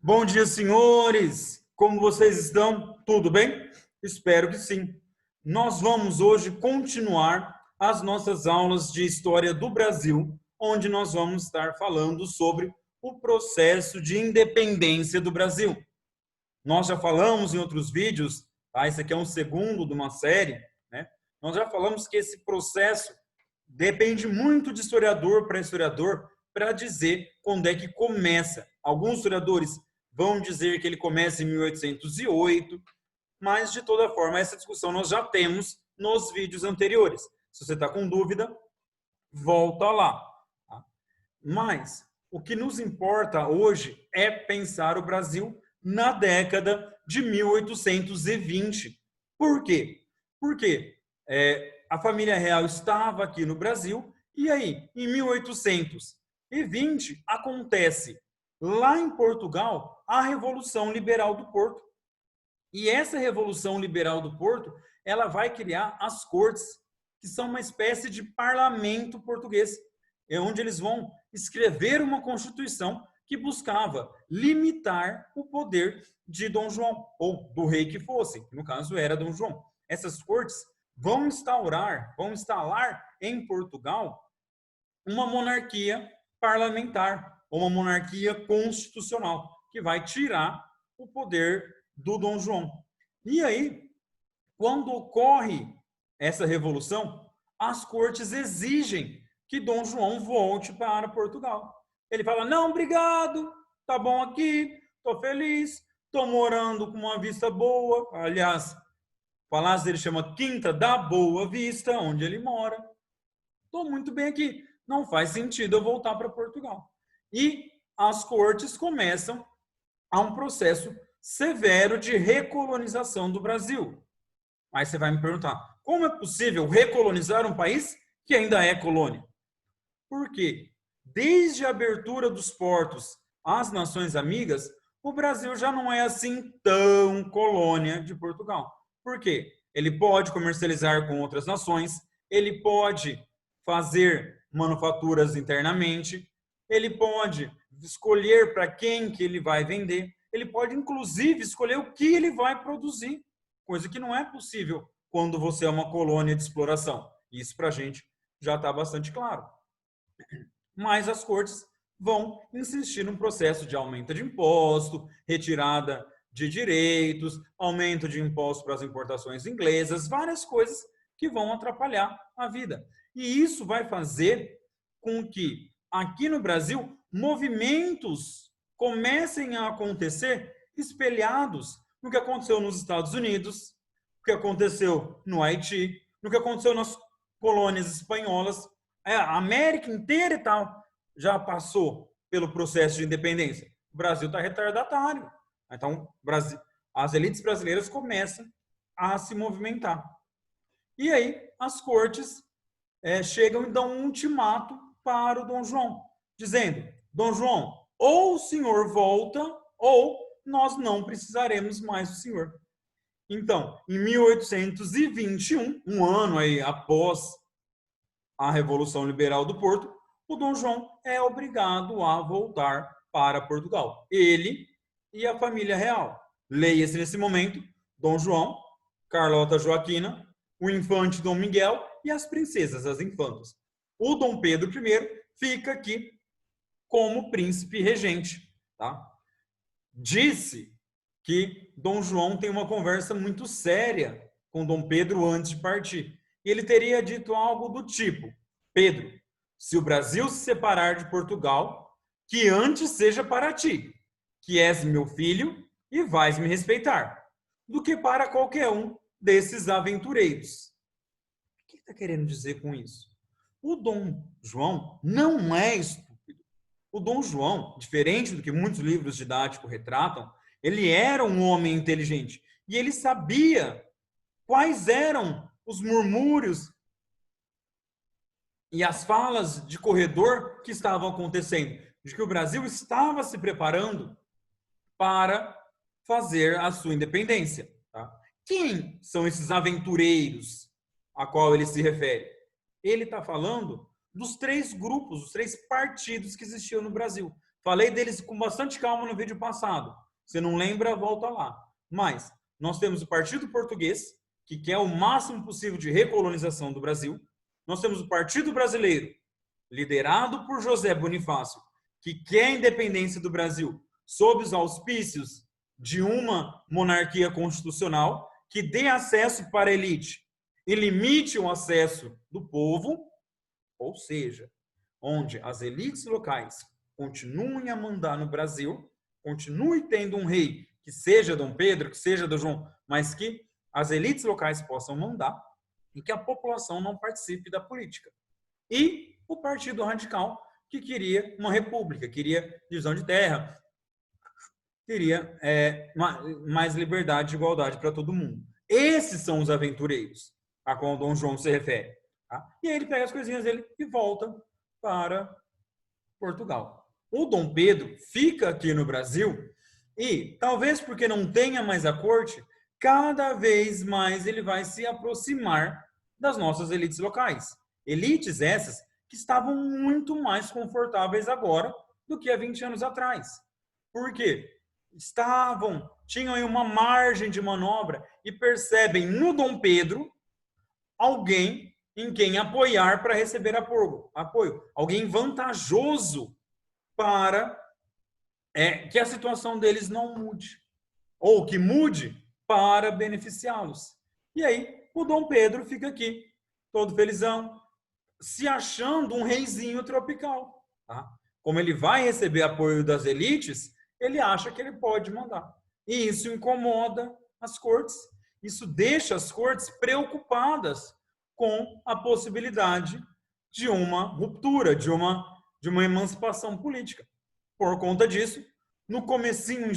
Bom dia, senhores! Como vocês estão? Tudo bem? Espero que sim. Nós vamos hoje continuar as nossas aulas de História do Brasil, onde nós vamos estar falando sobre o processo de independência do Brasil. Nós já falamos em outros vídeos, tá? Esse aqui é um segundo de uma série, né? Nós já falamos que esse processo depende muito de historiador para historiador para dizer quando é que começa. Alguns historiadores vão dizer que ele começa em 1808, mas de toda forma essa discussão nós já temos nos vídeos anteriores. Se você está com dúvida, volta lá. Tá? Mas o que nos importa hoje é pensar o Brasil na década de 1820. Por quê? Porque a família real estava aqui no Brasil e aí, em 1820, acontece lá em Portugal a Revolução Liberal do Porto. E essa Revolução Liberal do Porto, ela vai criar as cortes, que são uma espécie de parlamento português, onde eles vão escrever uma constituição que buscava limitar o poder de Dom João, ou do rei que fosse, que no caso era Dom João. Essas cortes vão instalar em Portugal uma monarquia parlamentar, uma monarquia constitucional, que vai tirar o poder do Dom João. E aí, quando ocorre essa revolução, as cortes exigem que Dom João volte para Portugal. Ele fala, não, obrigado, tá bom aqui, tô feliz, tô morando com uma vista boa. Aliás, o palácio dele chama Quinta da Boa Vista, onde ele mora. Tô muito bem aqui. Não faz sentido eu voltar para Portugal. E as cortes começam a um processo severo de recolonização do Brasil. Aí você vai me perguntar, como é possível recolonizar um país que ainda é colônia? Por quê? Desde a abertura dos portos às nações amigas, o Brasil já não é assim tão colônia de Portugal. Por quê? Ele pode comercializar com outras nações, ele pode fazer manufaturas internamente, ele pode escolher para quem que ele vai vender, ele pode inclusive escolher o que ele vai produzir, coisa que não é possível quando você é uma colônia de exploração. Isso para a gente já está bastante claro. Mas as cortes vão insistir num processo de aumento de imposto, retirada de direitos, aumento de impostos para as importações inglesas, várias coisas que vão atrapalhar a vida. E isso vai fazer com que aqui no Brasil movimentos comecem a acontecer espelhados no que aconteceu nos Estados Unidos, no que aconteceu no Haiti, no que aconteceu nas colônias espanholas. A América inteira e tal já passou pelo processo de independência. O Brasil está retardatário. Então, as elites brasileiras começam a se movimentar. E aí, as cortes chegam e dão um ultimato para o Dom João, dizendo, Dom João, ou o senhor volta, ou nós não precisaremos mais do senhor. Então, em 1821, um ano aí após a Revolução Liberal do Porto, o Dom João é obrigado a voltar para Portugal. Ele e a família real. Leia-se nesse momento, Dom João, Carlota Joaquina, o infante Dom Miguel e as princesas, as infantas. O Dom Pedro I fica aqui como príncipe regente. Tá? Disse que Dom João tem uma conversa muito séria com Dom Pedro antes de partir. E ele teria dito algo do tipo, Pedro, se o Brasil se separar de Portugal, que antes seja para ti, que és meu filho e vais me respeitar, do que para qualquer um desses aventureiros. O que está querendo dizer com isso? O Dom João não é estúpido. O Dom João, diferente do que muitos livros didáticos retratam, ele era um homem inteligente e ele sabia quais eram os murmúrios e as falas de corredor que estavam acontecendo, de que o Brasil estava se preparando para fazer a sua independência. Tá? Quem são esses aventureiros a qual ele se refere? Ele está falando dos três grupos, os três partidos que existiam no Brasil. Falei deles com bastante calma no vídeo passado. Se não lembra, volta lá. Mas nós temos o Partido Português, que quer o máximo possível de recolonização do Brasil. Nós temos o Partido Brasileiro, liderado por José Bonifácio, que quer a independência do Brasil sob os auspícios de uma monarquia constitucional que dê acesso para a elite e limite o acesso do povo, ou seja, onde as elites locais continuem a mandar no Brasil, continue tendo um rei que seja Dom Pedro, que seja Dom João, mas que as elites locais possam mandar e que a população não participe da política. E o Partido Radical, que queria uma república, queria divisão de terra, queria mais liberdade e igualdade para todo mundo. Esses são os aventureiros a qual Dom João se refere. Tá? E aí ele pega as coisinhas dele e volta para Portugal. O Dom Pedro fica aqui no Brasil e, talvez porque não tenha mais a corte, cada vez mais ele vai se aproximar das nossas elites locais. Elites essas que estavam muito mais confortáveis agora do que há 20 anos atrás. Por quê? Tinham aí uma margem de manobra e percebem no Dom Pedro alguém em quem apoiar para receber apoio. Alguém vantajoso para que a situação deles não mude. Ou que mude para beneficiá-los. E aí, o Dom Pedro fica aqui, todo felizão, se achando um reizinho tropical. Tá? Como ele vai receber apoio das elites, ele acha que ele pode mandar. E isso incomoda as cortes. Isso deixa as cortes preocupadas com a possibilidade de uma ruptura, de uma emancipação política. Por conta disso, no comecinho,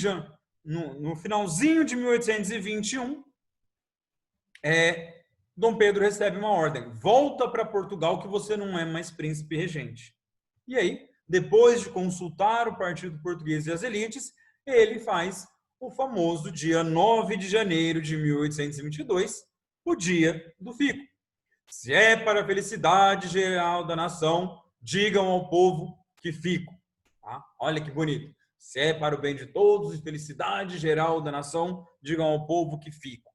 no finalzinho de 1821, Dom Pedro recebe uma ordem: volta para Portugal que você não é mais príncipe regente. E aí, depois de consultar o Partido Português e as elites, ele faz o famoso dia 9 de janeiro de 1822, o dia do fico. Se é para a felicidade geral da nação, digam ao povo que fico. Tá? Olha que bonito. Se é para o bem de todos e felicidade geral da nação, digam ao povo que fico.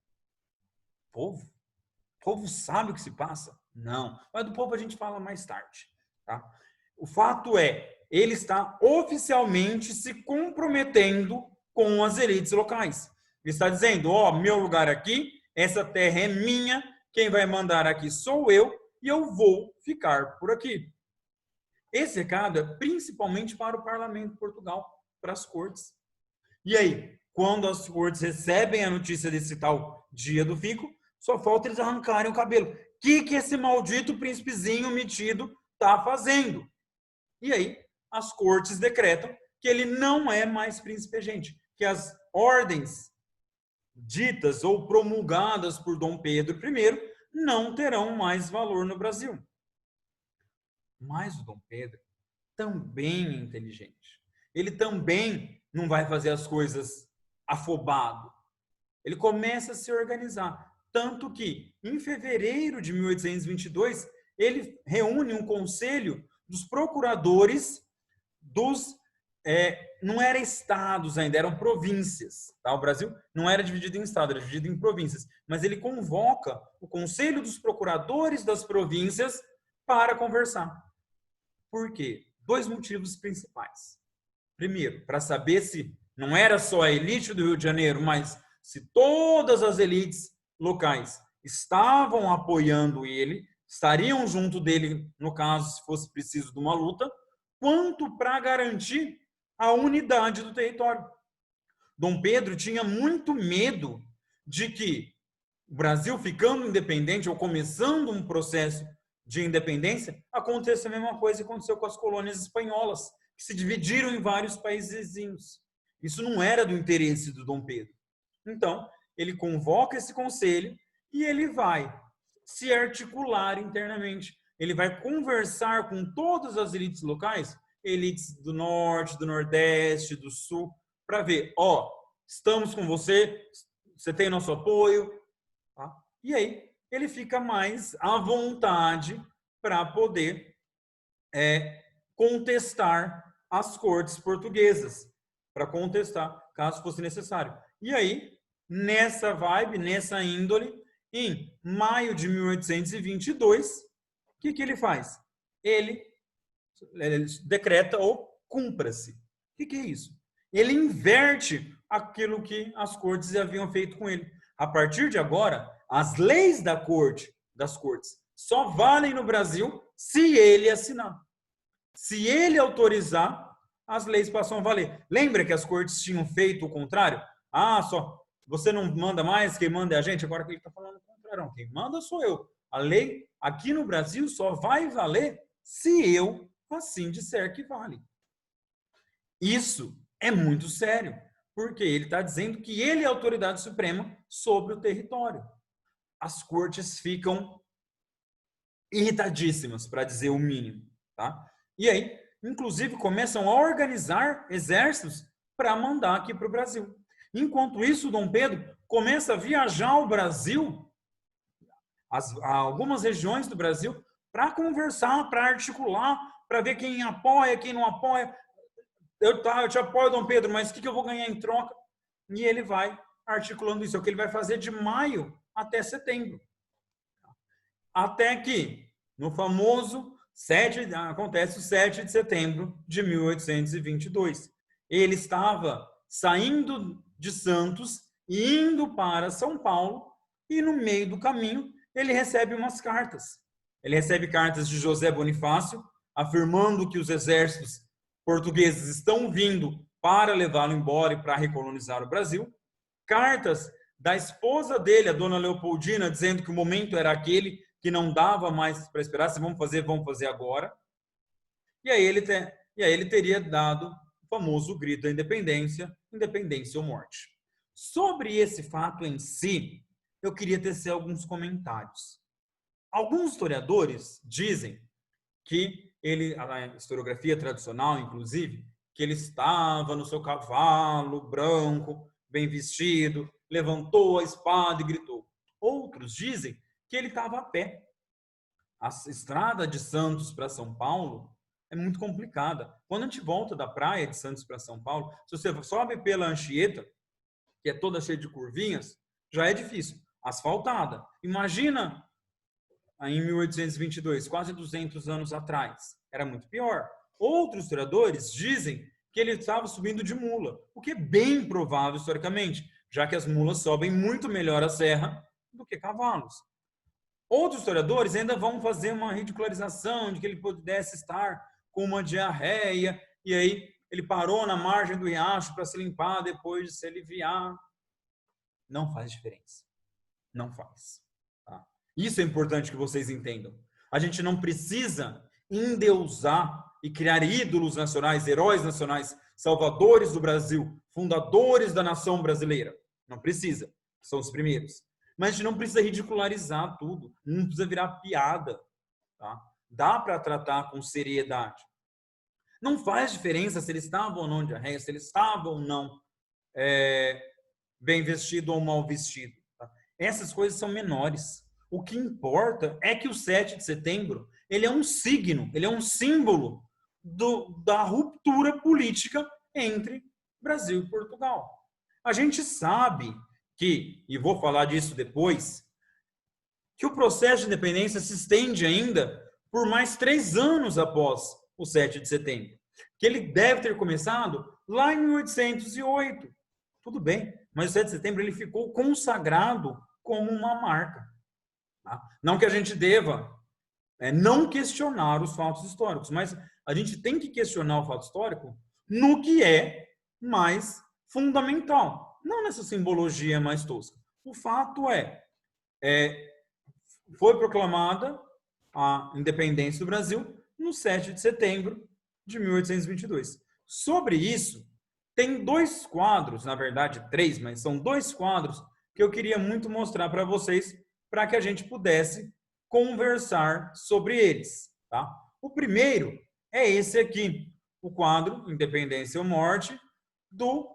Povo? O povo sabe o que se passa? Não. Mas do povo a gente fala mais tarde. Tá? O fato é, ele está oficialmente se comprometendo com as elites locais. Ele está dizendo, meu lugar aqui, essa terra é minha, quem vai mandar aqui sou eu e eu vou ficar por aqui. Esse recado é principalmente para o parlamento de Portugal, para as cortes. E aí, quando as cortes recebem a notícia desse tal dia do fico, só falta eles arrancarem o cabelo. O que esse maldito príncipezinho metido está fazendo? E aí, as cortes decretam que ele não é mais príncipe regente, que as ordens ditas ou promulgadas por Dom Pedro I não terão mais valor no Brasil. Mas o Dom Pedro também é inteligente. Ele também não vai fazer as coisas afobado. Ele começa a se organizar. Tanto que, em fevereiro de 1822, ele reúne um conselho dos procuradores dos... não eram estados ainda, eram províncias. Tá? O Brasil não era dividido em estados, era dividido em províncias. Mas ele convoca o conselho dos procuradores das províncias para conversar. Por quê? 2 motivos principais. Primeiro, para saber se não era só a elite do Rio de Janeiro, mas se todas as elites locais estavam apoiando ele, estariam junto dele, no caso, se fosse preciso de uma luta, quanto para garantir a unidade do território. Dom Pedro tinha muito medo de que o Brasil, ficando independente ou começando um processo de independência, acontecesse a mesma coisa que aconteceu com as colônias espanholas, que se dividiram em vários países vizinhos. Isso não era do interesse do Dom Pedro. Então, ele convoca esse conselho e ele vai se articular internamente. Ele vai conversar com todas as elites locais, elites do norte, do nordeste, do sul, para ver, estamos com você, você tem nosso apoio. Tá? E aí, ele fica mais à vontade para poder contestar às cortes portuguesas para contestar, caso fosse necessário. E aí, nessa vibe, nessa índole, em maio de 1822, o que ele faz? Ele decreta o cumpra-se. O que é isso? Ele inverte aquilo que as cortes haviam feito com ele. A partir de agora, as leis das cortes, só valem no Brasil se ele assinar. Se ele autorizar, as leis passam a valer. Lembra que as cortes tinham feito o contrário? Ah, só você não manda mais, quem manda é a gente. Agora que ele está falando o contrário. Quem manda sou eu. A lei aqui no Brasil só vai valer se eu assim disser que vale. Isso é muito sério, porque ele está dizendo que ele é a autoridade suprema sobre o território. As cortes ficam irritadíssimas, para dizer o mínimo, tá? E aí, inclusive, começam a organizar exércitos para mandar aqui para o Brasil. Enquanto isso, Dom Pedro começa a viajar ao Brasil, algumas regiões do Brasil, para conversar, para articular, para ver quem apoia, quem não apoia. Eu te apoio, Dom Pedro, mas o que eu vou ganhar em troca? E ele vai articulando isso. É o que ele vai fazer de maio até setembro. Até que, no famoso acontece o 7 de setembro de 1822. Ele estava saindo de Santos e indo para São Paulo, e no meio do caminho ele recebe umas cartas. Ele recebe cartas de José Bonifácio, afirmando que os exércitos portugueses estão vindo para levá-lo embora e para recolonizar o Brasil. Cartas da esposa dele, a dona Leopoldina, dizendo que o momento era aquele, que não dava mais para esperar, se vamos fazer agora. E aí ele teria dado o famoso grito da independência, independência ou morte. Sobre esse fato em si, eu queria tecer alguns comentários. Alguns historiadores dizem que ele, a historiografia tradicional, inclusive, que ele estava no seu cavalo branco, bem vestido, levantou a espada e gritou. Outros dizem que ele estava a pé. A estrada de Santos para São Paulo é muito complicada. Quando a gente volta da praia de Santos para São Paulo, se você sobe pela Anchieta, que é toda cheia de curvinhas, já é difícil. Asfaltada. Imagina em 1822, quase 200 anos atrás. Era muito pior. Outros historiadores dizem que ele estava subindo de mula, o que é bem provável historicamente, já que as mulas sobem muito melhor a serra do que cavalos. Outros historiadores ainda vão fazer uma ridicularização de que ele pudesse estar com uma diarreia e aí ele parou na margem do riacho para se limpar depois de se aliviar. Não faz diferença. Não faz. Tá? Isso é importante que vocês entendam. A gente não precisa endeusar e criar ídolos nacionais, heróis nacionais, salvadores do Brasil, fundadores da nação brasileira. Não precisa. São os primeiros. Mas a gente não precisa ridicularizar tudo. Não precisa virar piada. Tá? Dá para tratar com seriedade. Não faz diferença se ele estava ou não de diarreia, se ele estava ou não bem vestido ou mal vestido. Tá? Essas coisas são menores. O que importa é que o 7 de setembro ele é um signo, ele é um símbolo da ruptura política entre Brasil e Portugal. A gente sabe que, e vou falar disso depois, que o processo de independência se estende ainda por mais 3 anos após o 7 de setembro. Que ele deve ter começado lá em 1808. Tudo bem, mas o 7 de setembro ele ficou consagrado como uma marca. Tá? Não que a gente deva não questionar os fatos históricos, mas a gente tem que questionar o fato histórico no que é mais fundamental, não nessa simbologia mais tosca. O fato foi proclamada a independência do Brasil no 7 de setembro de 1822. Sobre isso, tem 2 quadros, na verdade 3, mas são 2 quadros que eu queria muito mostrar para vocês, para que a gente pudesse conversar sobre eles. Tá? O primeiro é esse aqui, o quadro Independência ou Morte, do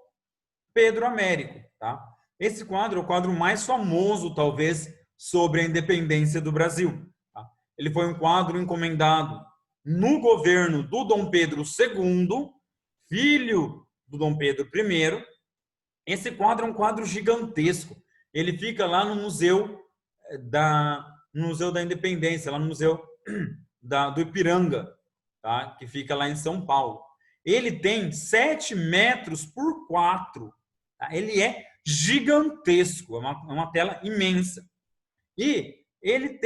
Pedro Américo. Tá? Esse quadro é o quadro mais famoso, talvez, sobre a independência do Brasil. Tá? Ele foi um quadro encomendado no governo do Dom Pedro II filho do Dom Pedro I. Esse quadro é um quadro gigantesco. Ele fica lá no Museu da Independência, lá no Museu do Ipiranga, tá? Que fica lá em São Paulo. Ele tem 7 metros por 4. Tá? Ele é gigantesco, é uma tela imensa. E ele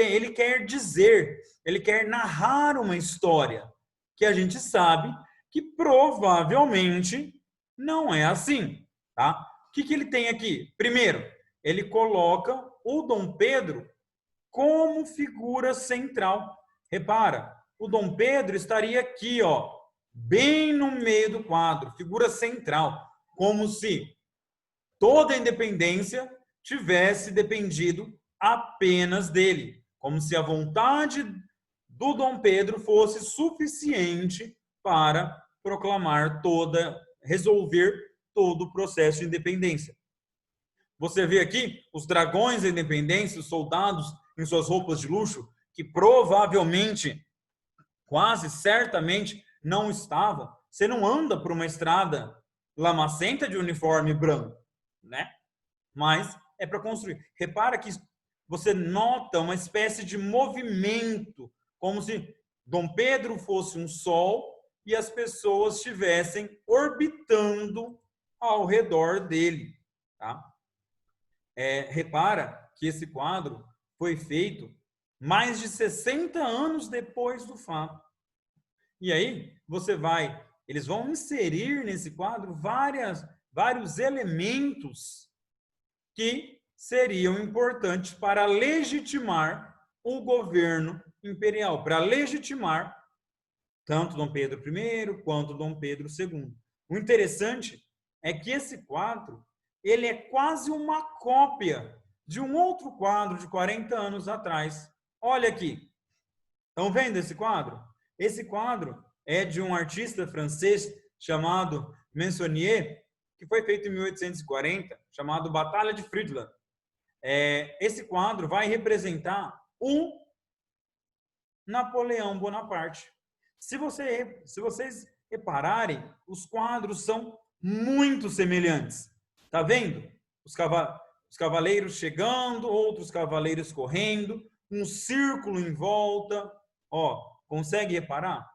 quer narrar uma história que a gente sabe que provavelmente não é assim, tá? O que ele tem aqui? Primeiro, ele coloca o Dom Pedro como figura central. Repara, o Dom Pedro estaria aqui, ó, bem no meio do quadro, figura central, como se toda a independência tivesse dependido apenas dele, como se a vontade do Dom Pedro fosse suficiente para resolver todo o processo de independência. Você vê aqui os dragões da independência, os soldados em suas roupas de luxo, que provavelmente, quase certamente, não estavam. Você não anda por uma estrada lamacenta de uniforme branco, né? Mas é para construir. Repara que você nota uma espécie de movimento, como se Dom Pedro fosse um sol e as pessoas estivessem orbitando ao redor dele, tá? Repara que esse quadro foi feito mais de 60 anos depois do fato. E aí eles vão inserir nesse quadro vários elementos que seriam importantes para legitimar o governo imperial, para legitimar tanto Dom Pedro I quanto Dom Pedro II. O interessante é que esse quadro ele é quase uma cópia de um outro quadro de 40 anos atrás. Olha aqui. Estão vendo esse quadro? Esse quadro é de um artista francês chamado Meissonier, que foi feito em 1840, chamado Batalha de Friedland. Esse quadro vai representar o Napoleão Bonaparte. Se vocês repararem, os quadros são muito semelhantes. Tá vendo? Os cavaleiros chegando, outros cavaleiros correndo, um círculo em volta. Ó, consegue reparar?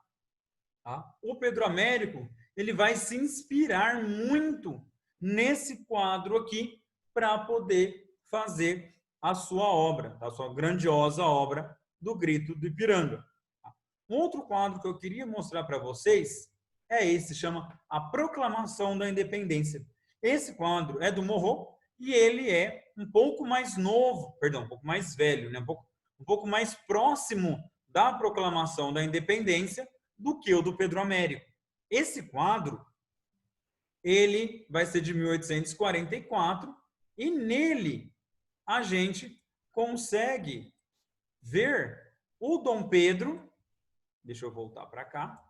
Tá? O Pedro Américo, ele vai se inspirar muito nesse quadro aqui para poder fazer a sua obra, a sua grandiosa obra do Grito do Ipiranga. Um outro quadro que eu queria mostrar para vocês é esse, chama A Proclamação da Independência. Esse quadro é do Morro e ele é um pouco mais novo, perdão, um pouco mais velho, né? um pouco mais próximo da Proclamação da Independência do que o do Pedro Américo. Esse quadro, ele vai ser de 1844 e nele a gente consegue ver o Dom Pedro, deixa eu voltar para cá,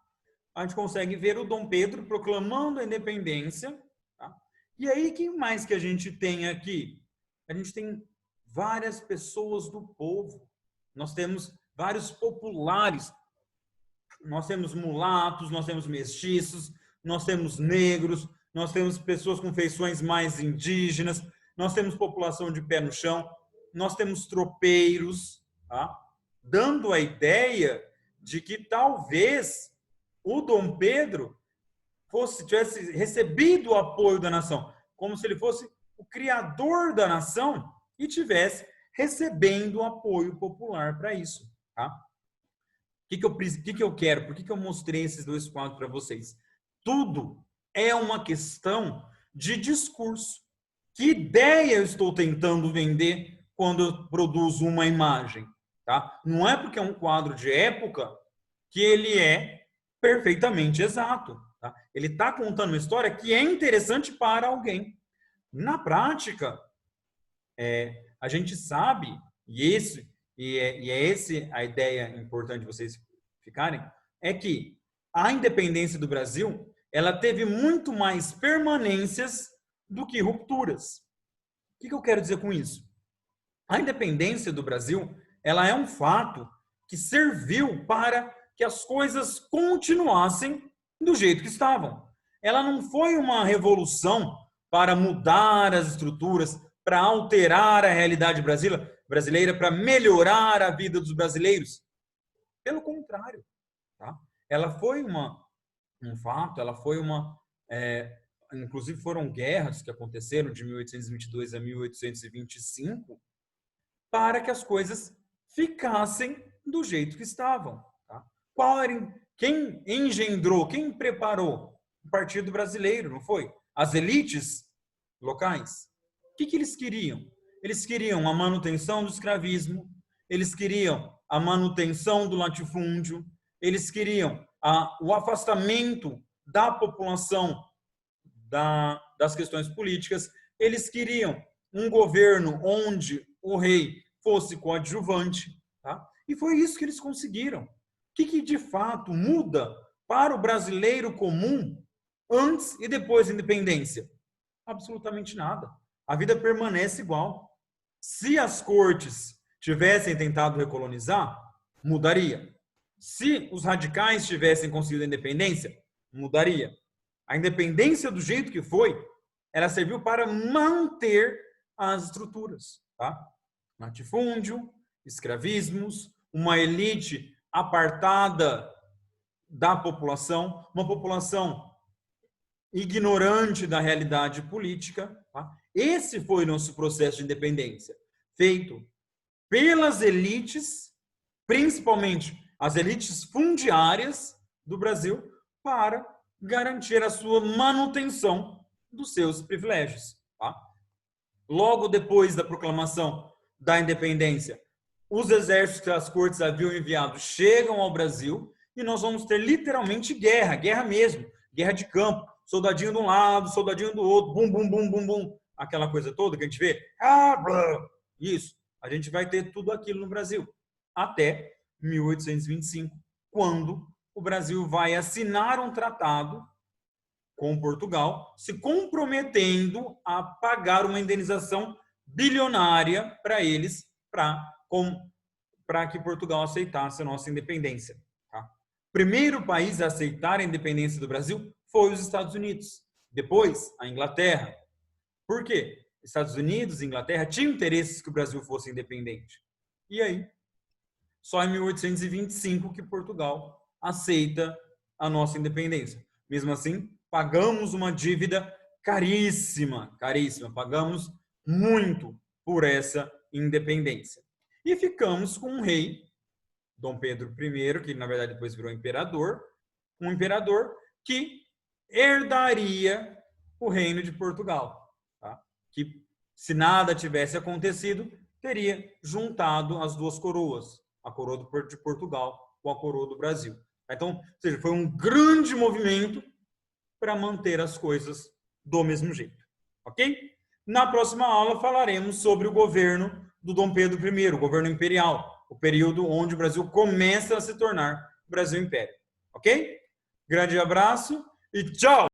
a gente consegue ver o Dom Pedro proclamando a independência, tá? E aí, quem mais que a gente tem aqui? A gente tem várias pessoas do povo, nós temos vários populares, nós temos mulatos, nós temos mestiços, nós temos negros, nós temos pessoas com feições mais indígenas, nós temos população de pé no chão, nós temos tropeiros, tá? Dando a ideia de que talvez o Dom Pedro tivesse recebido o apoio da nação, como se ele fosse o criador da nação e tivesse recebendo o apoio popular para isso. Tá? O que eu quero? Por que eu mostrei esses dois quadros para vocês? Tudo é uma questão de discurso. Que ideia eu estou tentando vender quando eu produzo uma imagem? Tá? Não é porque é um quadro de época que ele é perfeitamente exato. Tá? Ele está contando uma história que é interessante para alguém. Na prática, a gente sabe, e é essa a ideia importante de vocês ficarem, é que a independência do Brasil ela teve muito mais permanências do que rupturas. O que eu quero dizer com isso? A independência do Brasil ela é um fato que serviu para que as coisas continuassem do jeito que estavam. ela não foi uma revolução para mudar as estruturas, para alterar a realidade brasileira, para melhorar a vida dos brasileiros. Pelo contrário, tá? Ela foi um fato, ela foi inclusive foram guerras que aconteceram de 1822 a 1825 para que as coisas ficassem do jeito que estavam. Tá? Quem engendrou, quem preparou o Partido Brasileiro, não foi? As elites locais. O que eles queriam? Eles queriam a manutenção do escravismo, eles queriam a manutenção do latifúndio, eles queriam o afastamento da população das questões políticas, eles queriam um governo onde o rei fosse coadjuvante, tá? E foi isso que eles conseguiram. O que de fato muda para o brasileiro comum antes e depois da independência? Absolutamente nada. A vida permanece igual. Se as cortes tivessem tentado recolonizar, mudaria. Se os radicais tivessem conseguido a independência, mudaria. A independência do jeito que foi, ela serviu para manter as estruturas, tá? Latifúndio, escravismos, uma elite apartada da população, uma população ignorante da realidade política. Tá? Esse foi o nosso processo de independência, feito pelas elites, principalmente as elites fundiárias do Brasil, para garantir a sua manutenção dos seus privilégios. Tá? Logo depois da proclamação da independência, os exércitos que as cortes haviam enviado chegam ao Brasil e nós vamos ter literalmente guerra mesmo, guerra de campo, soldadinho de um lado, soldadinho do outro, bum, bum, bum, bum, bum, aquela coisa toda que a gente vê. Isso, a gente vai ter tudo aquilo no Brasil, até 1825, quando o Brasil vai assinar um tratado com Portugal, se comprometendo a pagar uma indenização bilionária para eles, para que Portugal aceitasse a nossa independência. Tá? O primeiro país a aceitar a independência do Brasil foi os Estados Unidos. Depois, a Inglaterra. Por quê? Estados Unidos e Inglaterra tinham interesses que o Brasil fosse independente. E aí, só em 1825 que Portugal aceita a nossa independência. Mesmo assim, pagamos uma dívida caríssima, caríssima. Pagamos muito por essa independência. E ficamos com um rei, Dom Pedro I, que na verdade depois virou imperador, um imperador que herdaria o reino de Portugal. Tá? Que, se nada tivesse acontecido, teria juntado as duas coroas, a coroa de Portugal com a coroa do Brasil. Então, ou seja, foi um grande movimento para manter as coisas do mesmo jeito. Ok? Na próxima aula falaremos sobre o governo do Dom Pedro I, o governo imperial, o período onde o Brasil começa a se tornar Brasil Império. Ok? Grande abraço e tchau!